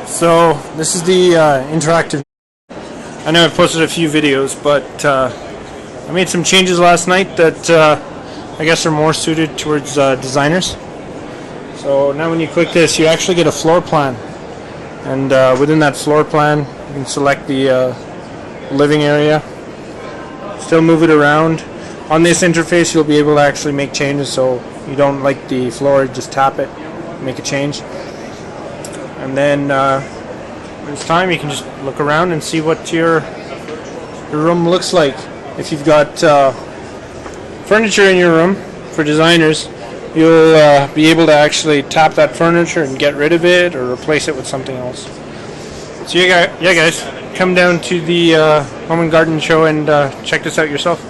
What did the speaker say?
So this is the interactive. I know I've posted a few videos, but I made some changes last night that I guess are more suited towards designers. So now when you click this, you actually get a floor plan, and within that floor plan you can select the living area, still move it around. On this interface you'll be able to actually make changes, so you don't like the floor, just tap it, make a change. And then when it's time, you can just look around and see what your room looks like. If you've got furniture in your room for designers, you'll be able to actually tap that furniture and get rid of it or replace it with something else. So yeah guys, come down to the Home and Garden Show and check this out yourself.